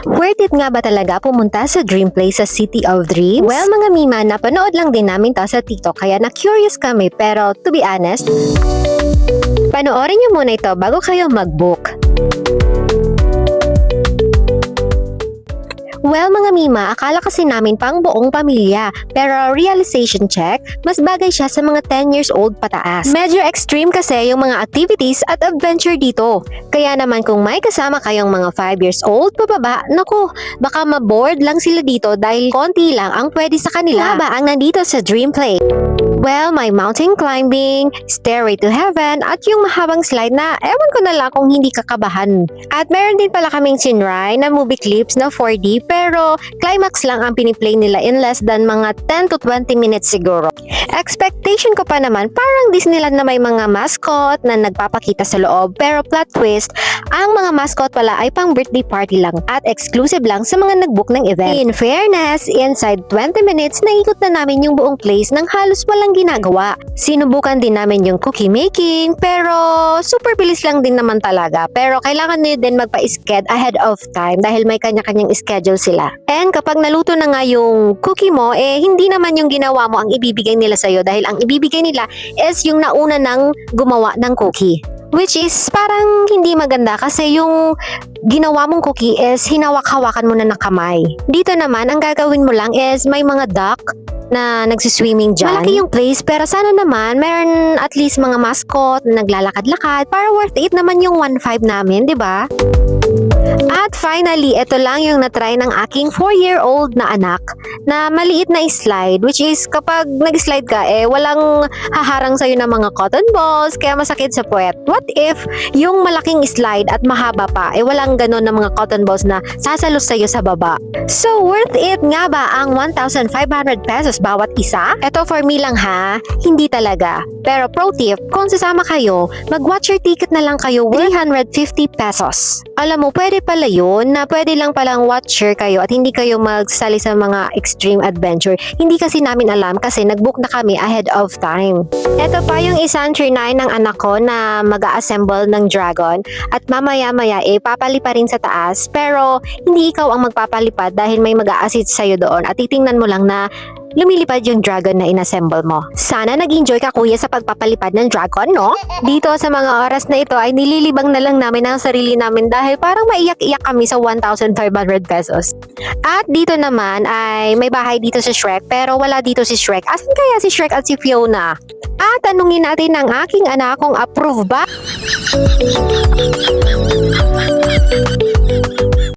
Worth it nga ba talaga pumunta sa dream place sa City of Dreams? Well mga Mima, napanood lang din namin to sa TikTok kaya na-curious kami pero to be honest, panoorin niyo muna ito bago kayo mag-book. Well mga Mima, akala kasi namin pang buong pamilya, pero realization check, mas bagay siya sa mga 10 years old pataas. Medyo extreme kasi yung mga activities at adventure dito. Kaya naman kung may kasama kayong mga 5 years old pababa, naku, baka maboard lang sila dito dahil konti lang ang pwede sa kanila. Ba ang nandito sa Dream Play? Well, may mountain climbing, stairway to heaven, at yung mahabang slide na ewan ko na lang kung hindi kakabahan. At meron din pala kaming sinry na movie clips na 4D pero climax lang ang piniplay nila in less than mga 10 to 20 minutes siguro. Expectation ko pa naman parang Disneyland na may mga mascot na nagpapakita sa loob pero plot twist, ang mga mascot pala ay pang birthday party lang at exclusive lang sa mga nagbook ng event. In fairness, inside 20 minutes naikot na namin yung buong place nang halos walang ginagawa. Sinubukan din namin yung cookie making pero super bilis lang din naman talaga. Pero kailangan nyo din magpa-sked ahead of time dahil may kanya-kanyang schedule sila. And kapag naluto na nga yung cookie mo, hindi naman yung ginawa mo ang ibibigay nila sa'yo dahil ang ibibigay nila is yung nauna nang gumawa ng cookie. Which is parang hindi maganda kasi yung ginawa mong cookie is hinawak-hawakan mo na ng kamay. Dito naman, ang gagawin mo lang is may mga duck na nagsiswimming dyan. Malaki yung place pero sana naman meron at least mga mascot na naglalakad-lakad para worth it naman yung 1.5 namin, di ba? At finally, ito lang yung natry ng aking 4-year-old na anak na maliit na slide which is kapag nag-slide ka walang haharang sa'yo ng mga cotton balls kaya masakit sa puwet. What if yung malaking slide at mahaba pa walang ganon na mga cotton balls na sasalos sa'yo sa baba? So worth it nga ba ang 1,500 pesos bawat isa? Ito for me lang ha, hindi talaga. Pero pro tip, kung sasama kayo, mag-watcher ticket na lang kayo 350 pesos. Alam mo, pwede pala yun na pwede lang palang watcher kayo at hindi kayo magsali sa mga extreme adventure. Hindi kasi namin alam kasi nag-book na kami ahead of time. Ito pa yung isang trinay ng anak ko na mag-a-assemble ng dragon at mamaya-maya papalipa rin sa taas pero hindi ikaw ang magpapalipad dahil may mag-a-assist sa'yo doon at titingnan mo lang na lumilipad yung dragon na inassemble mo. Sana nag-enjoy ka kuya sa pagpapalipad ng dragon, no? Dito sa mga oras na ito ay nililibang na lang namin ang sarili namin dahil parang maiyak-iyak kami sa 1,500 pesos. At dito naman ay may bahay dito sa Shrek pero wala dito si Shrek. Asan kaya si Shrek at si Fiona? At tanungin natin ng aking anak kung approve ba?